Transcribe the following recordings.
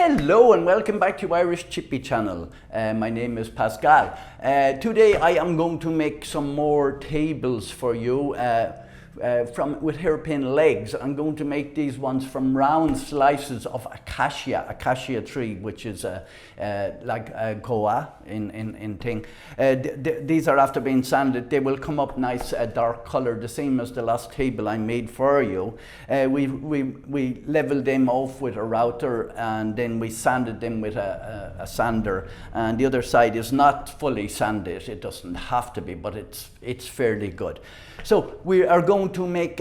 Hello and welcome back to Irish Chippy channel. My name is Pascal. Today I am going to make some more tables for you with hairpin legs. I'm going to make these ones from round slices of acacia tree, which is like a koa in thing. These are after being sanded. They will come up nice dark color, the same as the last table I made for you. We leveled them off with a router and then we sanded them with a sander. And the other side is not fully sanded. It doesn't have to be, but it's fairly good. So we are going to make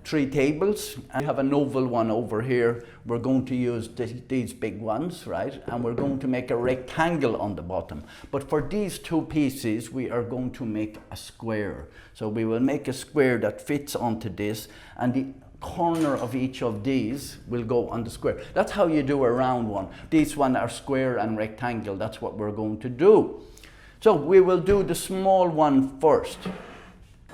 3 tables. I have an oval one over here. We're going to use these big ones, right? And we're going to make a rectangle on the bottom. But for these 2 pieces, we are going to make a square. So we will make a square that fits onto this, and the corner of each of these will go on the square. That's how you do a round one. These one are square and rectangle. That's what we're going to do. So we will do the small one first.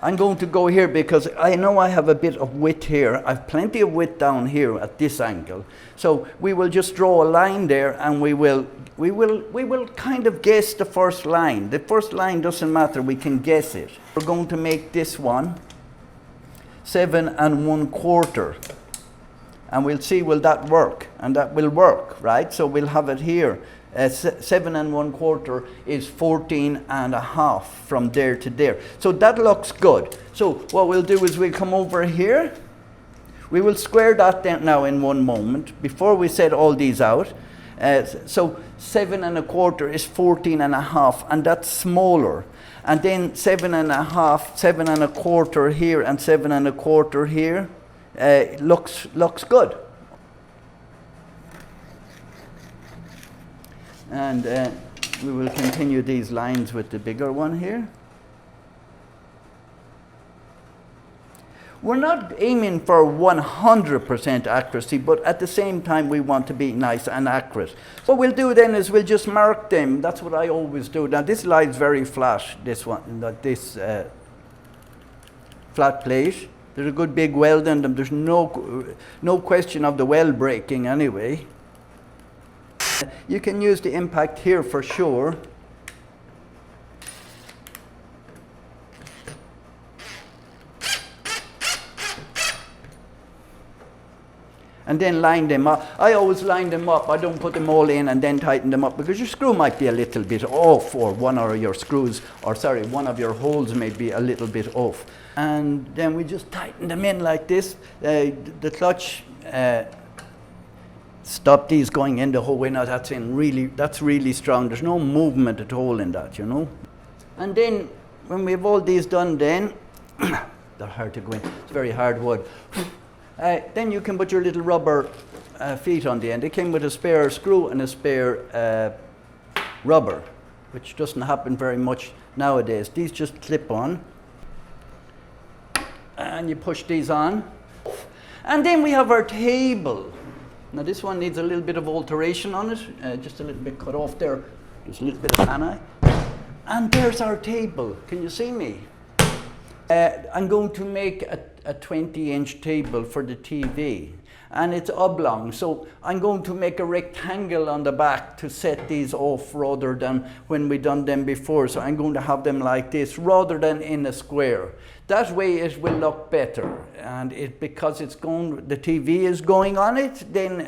I'm going to go here because I know I have a bit of width here. I have plenty of width down here at this angle. So we will just draw a line there, and we will kind of guess the first line. The first line doesn't matter, we can guess it. We're going to make this one 7 1/4. And we'll see, will that work? And that will work, right? So we'll have it here. 7 1/4 is 14.5 from there to there. So that looks good. So what we'll do is we'll come over here. We will square that down now in one moment before we set all these out. So 7 1/4 is 14.5, and that's smaller. And then 7 1/2, 7 1/4 here, and 7 1/4 here looks good. And we will continue these lines with the bigger one here. We're not aiming for 100% accuracy, but at the same time we want to be nice and accurate. What we'll do then is we'll just mark them. That's what I always do. Now this lies very flat, this one, this flat plate. There's a good big weld in them. There's no question of the weld breaking anyway. You can use the impact here for sure. And then line them up. I always line them up. I don't put them all in and then tighten them up, because your screw might be a little bit off, or one of your holes may be a little bit off. And then we just tighten them in like this. The clutch, stop these going in the whole way. Now that's really strong. There's no movement at all in that, you know. And then when we have all these done, then they're hard to go in. It's very hard wood. Then you can put your little rubber feet on the end. They came with a spare screw and a spare rubber, which doesn't happen very much nowadays. These just clip on, and you push these on. And then we have our table. Now this one needs a little bit of alteration on it, just a little bit cut off there, just a little bit of anti. And there's our table. Can you see me? I'm going to make a 20-inch table for the TV, and it's oblong. So I'm going to make a rectangle on the back to set these off rather than when we done them before. So I'm going to have them like this rather than in a square. That way it will look better, and because the TV is going on it, then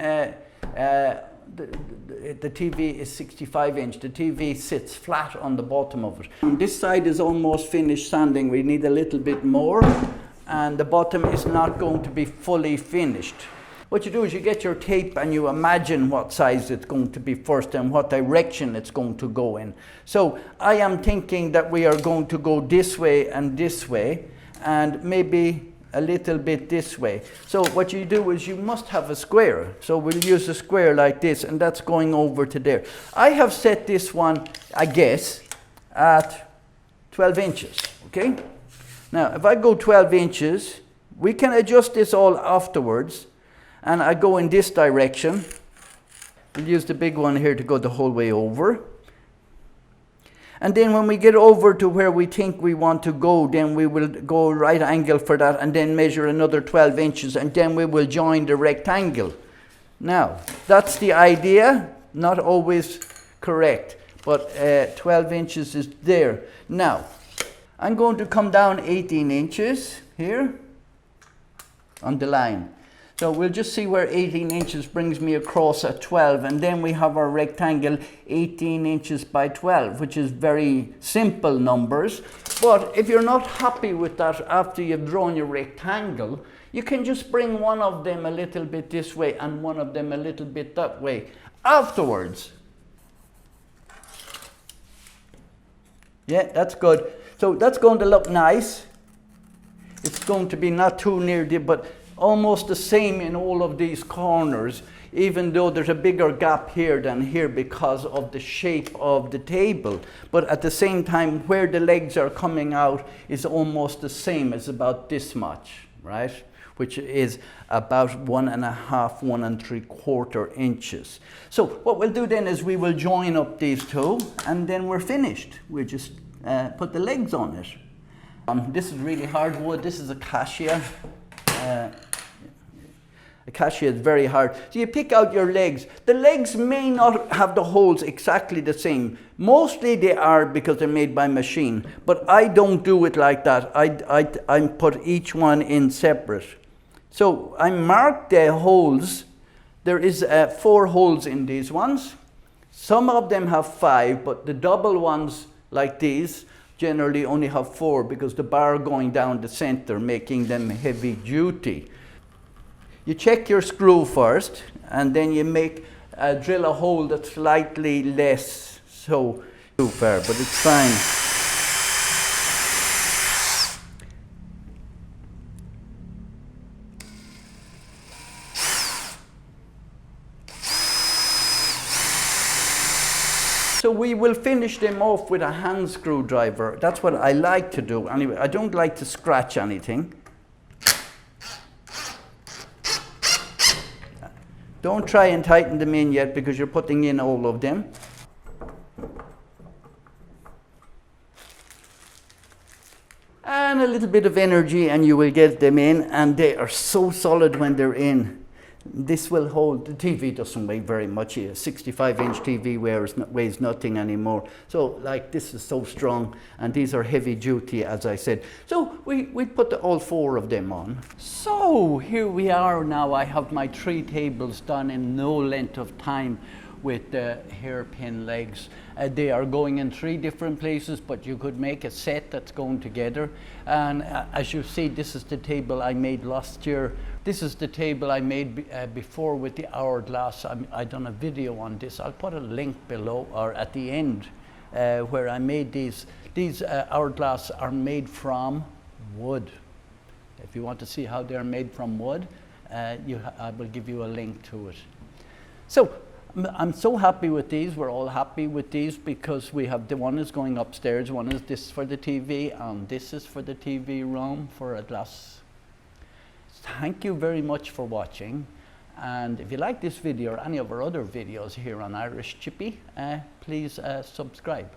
the TV is 65-inch. The TV sits flat on the bottom of it. This side is almost finished sanding. We need a little bit more, and the bottom is not going to be fully finished. What you do is you get your tape and you imagine what size it's going to be first and what direction it's going to go in. So I am thinking that we are going to go this way, and maybe a little bit this way. So what you do is you must have a square. So we'll use a square like this, and that's going over to there. I have set this one, I guess, at 12 inches, okay? Now, if I go 12 inches, we can adjust this all afterwards, and I go in this direction. We'll use the big one here to go the whole way over. And then when we get over to where we think we want to go, then we will go right angle for that and then measure another 12 inches, and then we will join the rectangle. Now, that's the idea, not always correct, but 12 inches is there. Now, I'm going to come down 18 inches here on the line. So we'll just see where 18 inches brings me across at 12, and then we have our rectangle 18 inches by 12, which is very simple numbers. But if you're not happy with that after you've drawn your rectangle, you can just bring one of them a little bit this way and one of them a little bit that way afterwards. Yeah, that's good. So that's going to look nice. It's going to be not too near the, but almost the same in all of these corners, even though there's a bigger gap here than here because of the shape of the table. But at the same time, where the legs are coming out is almost the same as about this much, right? Which is about 1.5, 1 3/4 inches. So what we'll do then is we will join up these two, and then we're finished. We'll just put the legs on it. This is really hard wood. This is Acacia. Acacia is very hard. So you pick out your legs. The legs may not have the holes exactly the same. Mostly they are because they're made by machine. But I don't do it like that. I put each one in separate. So I marked the holes. There is 4 holes in these ones. Some of them have 5, but the double ones like these generally only have 4 because the bar going down the center, making them heavy duty. You check your screw first, and then you drill a hole that's slightly less so too far, but it's fine. So we will finish them off with a hand screwdriver. That's what I like to do. Anyway, I don't like to scratch anything. Don't try and tighten them in yet because you're putting in all of them. And a little bit of energy and you will get them in, and they are so solid when they're in. This will hold. The TV doesn't weigh very much. A 65-inch TV weighs nothing anymore. So like this is so strong, and these are heavy duty, as I said. So we put all 4 of them on. So here we are now. I have my 3 tables done in no length of time with the hairpin legs. They are going in 3 different places, but you could make a set that's going together. And as you see, this is the table I made last year. This is the table I made before with the hourglass. I done a video on this. I'll put a link below or at the end where I made these. These hourglass are made from wood. If you want to see how they're made from wood, I will give you a link to it. So I'm so happy with these. We're all happy with these because we have the one is going upstairs, one is this for the TV, and this is for the TV room for a glass. Thank you very much for watching, and if you like this video or any of our other videos here on Irish Chippy, please subscribe.